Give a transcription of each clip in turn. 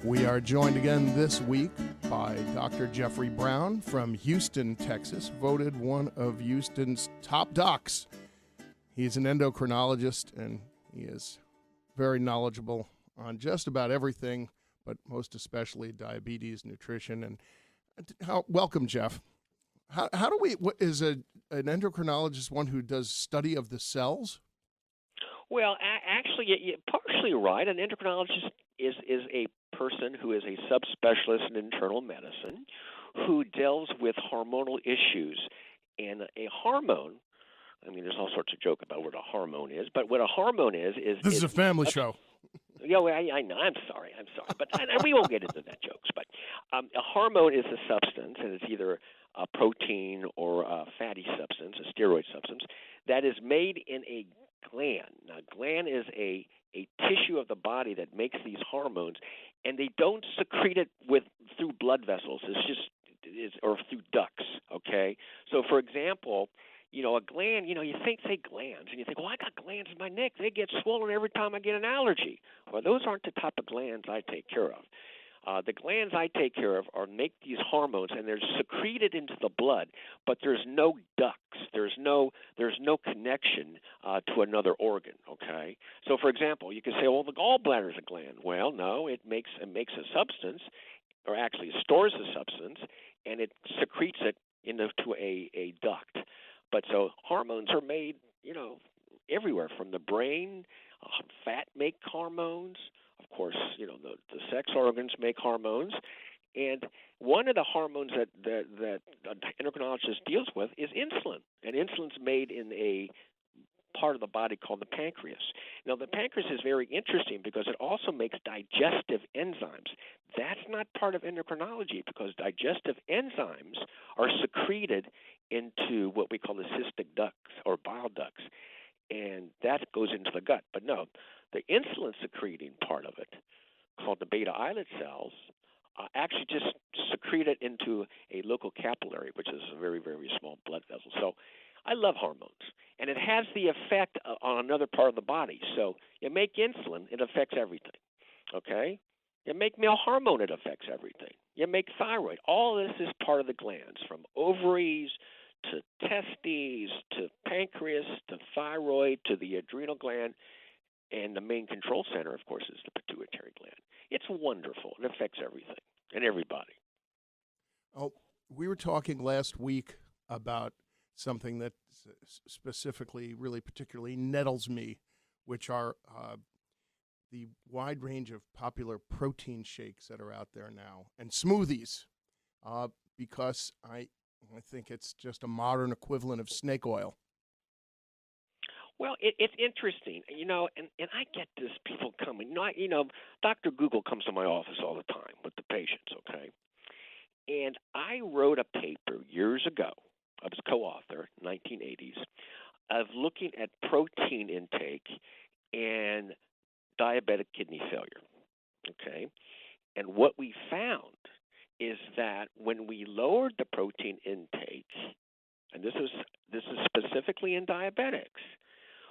We are joined again this week by Dr. Jeffrey Brown from Houston, Texas, voted one of Houston's top docs. He's an endocrinologist, and he is very knowledgeable on just about everything, but most especially diabetes, nutrition, and welcome, Jeff. How do we? What is an endocrinologist one who does study of the cells? Well, actually, you're partially right. An endocrinologist is a person who is a subspecialist in internal medicine who deals with hormonal issues. And a hormone, I mean, there's all sorts of joke about what a hormone is, but what a hormone is This is a family show. Yeah, I know. I'm sorry, but and we won't get into that jokes. But a hormone is a substance, and it's either a protein or a fatty substance, a steroid substance, that is made in a gland. Now, gland is a tissue of the body that makes these hormones, and they don't secrete it through blood vessels. Or through ducts. Okay. So, for example, a gland. You say glands, and you think, well, I got glands in my neck. They get swollen every time I get an allergy. Well, those aren't the type of glands I take care of. The glands I take care of make these hormones, and they're secreted into the blood, but there's no ducts. There's no connection to another organ. Okay. So, for example, you can say, well, the gallbladder is a gland. Well, no, it makes a substance, or actually it stores the substance, and it secretes it into a duct. But so hormones are made, everywhere from the brain. Fat make hormones. Of course, the sex organs make hormones. And one of the hormones that an endocrinologist deals with is insulin. And insulin's made in a part of the body called the pancreas. Now, the pancreas is very interesting because it also makes digestive enzymes. That's not part of endocrinology because digestive enzymes are secreted into what we call the cystic ducts or bile ducts, and that goes into the gut. But no, the insulin secreting part of it, called the beta islet cells, actually just secrete it into a local capillary, which is a very, very small blood vessel. So I love hormones, and it has the effect on another part of the body. So you make insulin, it affects everything, okay? You make male hormone, it affects everything. You make thyroid. All this is part of the glands, from ovaries to testes to pancreas to thyroid to the adrenal gland, and the main control center, of course, is the pituitary gland. It's wonderful. It affects everything and everybody. Oh, we were talking last week about something that specifically, really particularly nettles me, which are the wide range of popular protein shakes that are out there now and smoothies, because I think it's just a modern equivalent of snake oil. Well, it's interesting, and I get this, people coming. Dr. Google comes to my office all the time with the patients, okay? And I wrote a paper years ago. I was co-author, 1980s, of looking at protein intake and diabetic kidney failure, okay? And what we found is that when we lowered the protein intake, and this is specifically in diabetics,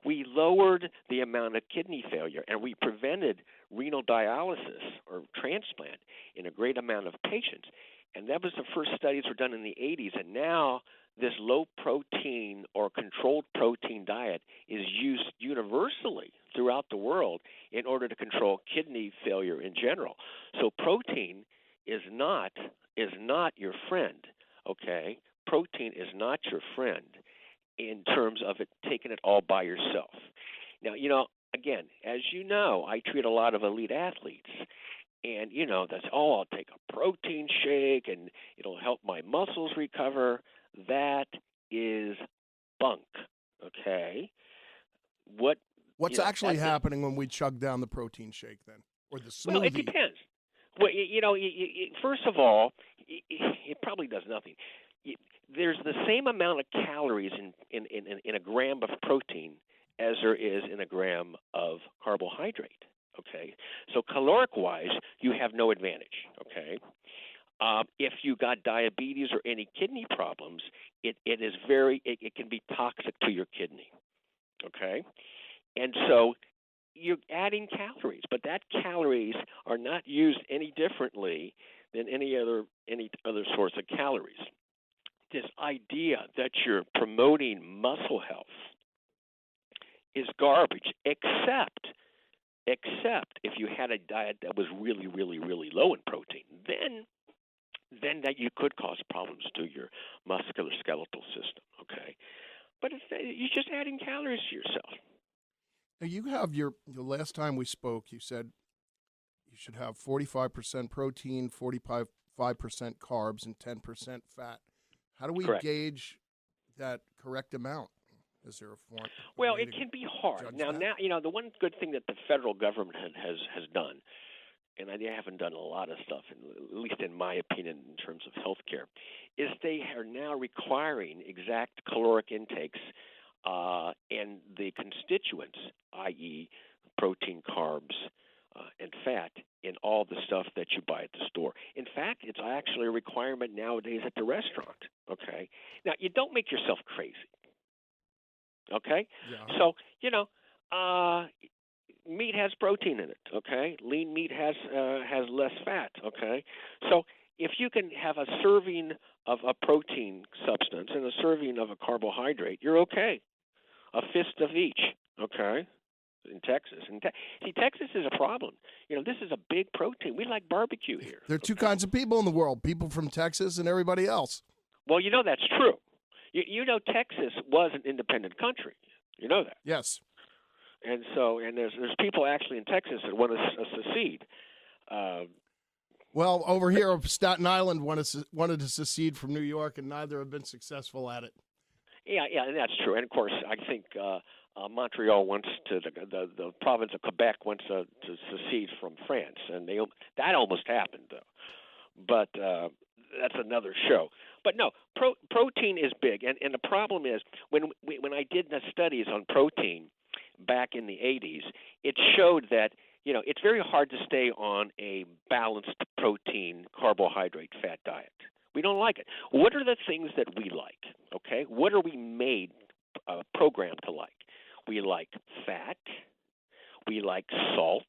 we lowered the amount of kidney failure, and we prevented renal dialysis or transplant in a great amount of patients. And that was the first studies were done in the 80s, and now this low-protein or controlled protein diet is used universally throughout the world in order to control kidney failure in general. So protein is not your friend, okay? Protein is not your friend in terms of it taking it all by yourself. Now, again, as you know, I treat a lot of elite athletes. And, that's, I'll take a protein shake and it'll help my muscles recover. That is bunk, okay? What's actually happening when we chug down the protein shake then, or the smoothie? Well, it depends. Well, first of all, it probably does nothing. There's the same amount of calories in a gram of protein as there is in a gram of carbohydrate, okay? So caloric-wise, you have no advantage, okay? If you got diabetes or any kidney problems, it can be toxic to your kidney, okay? And so you're adding calories, but that calories are not used any differently than any other source of calories. This idea that you're promoting muscle health is garbage, except if you had a diet that was really, really, really low in protein. Then that you could cause problems to your musculoskeletal system, okay? But you're just adding calories to yourself. Now you have the last time we spoke, you said you should have 45% protein, 45% carbs, and 10% fat. How do we Correct. gauge that correct amount? Is there a form? Well, it can be hard. Now, the one good thing that the federal government has done, and I haven't done a lot of stuff, at least in my opinion, in terms of healthcare, is they are now requiring exact caloric intakes and the constituents, i.e., protein, carbs, and fat, in all the stuff that you buy at the store. In fact, it's actually a requirement nowadays at the restaurant. Okay. Now, you don't make yourself crazy. Okay. Yeah. So meat has protein in it. Okay. Lean meat has less fat. Okay. So if you can have a serving of a protein substance and a serving of a carbohydrate, you're okay. A fist of each. Okay. In Texas. See, Texas is a problem. This is a big protein. We like barbecue here. There are two kinds of people in the world, people from Texas and everybody else. Well, that's true. Texas was an independent country. You know that. Yes. And so, there's people actually in Texas that want to secede. Well, over here, Staten Island wanted to secede from New York, and neither have been successful at it. Yeah, and that's true. And of course, I think Montreal wants to the province of Quebec wants to secede from France, and that almost happened though. But that's another show. But no, protein is big, and the problem is when I did the studies on protein back in the 80s, it showed that it's very hard to stay on a balanced protein, carbohydrate, fat diet. We don't like it. What are the things that we like? Okay, what are we made programmed to like? We like fat, we like salt,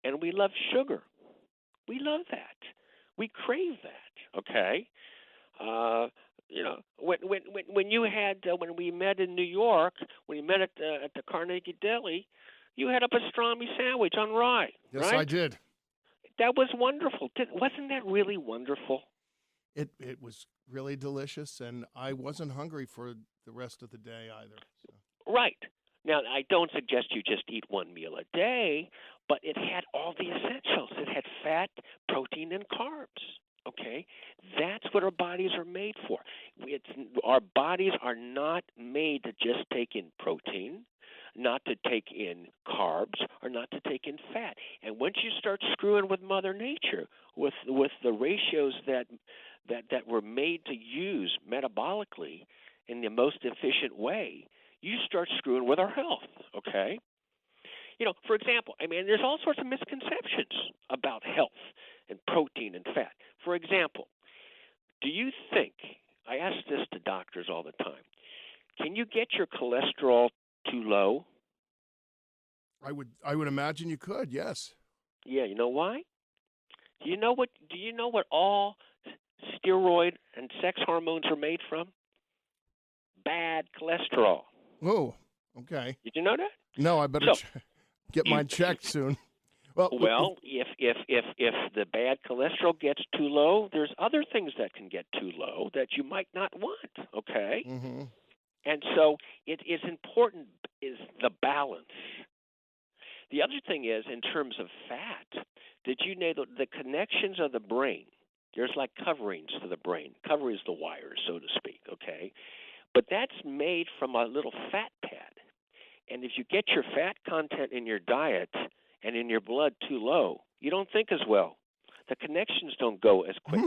and we love sugar. We love that. We crave that. Okay. When you had when we met in New York, when we met at the Carnegie Deli, you had a pastrami sandwich on rye. Yes, right? I did. That was wonderful. Wasn't that really wonderful? It was really delicious, and I wasn't hungry for the rest of the day either. So. Right. Now, I don't suggest you just eat one meal a day, but it had all the essentials. It had fat, protein, and carbs. Okay? That's what our bodies are made for. Our bodies are not made to just take in protein, not to take in carbs, or not to take in fat. And once you start screwing with Mother Nature, with the ratios that were made to use metabolically in the most efficient way, you start screwing with our health, okay? For example, there's all sorts of misconceptions about health and protein and fat. For example, do you think, I ask this to doctors all the time, can you get your cholesterol too low? I would imagine you could, yes. Yeah, you know why? Do you know what all steroid and sex hormones are made from? Bad cholesterol. Oh, okay. Did you know that? No, I better get mine checked soon. Well, if the bad cholesterol gets too low, there's other things that can get too low that you might not want, okay? Mm-hmm. And so it is important is the balance. The other thing is, in terms of fat, did you know the connections of the brain, there's like coverings to the brain, covers the wires, so to speak, okay? But that's made from a little fat pad. And if you get your fat content in your diet and in your blood too low, you don't think as well. The connections don't go as quick.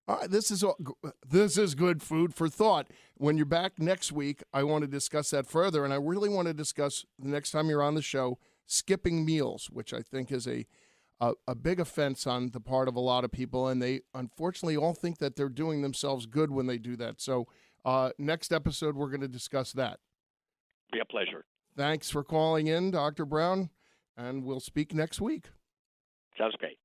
All right, this is good food for thought. When you're back next week, I want to discuss that further, and I really want to discuss the next time you're on the show, skipping meals, which I think is a big offense on the part of a lot of people, and they unfortunately all think that they're doing themselves good when they do that. So next episode, we're going to discuss that. Be a pleasure. Thanks for calling in, Dr. Brown. and we'll speak next week. Sounds great.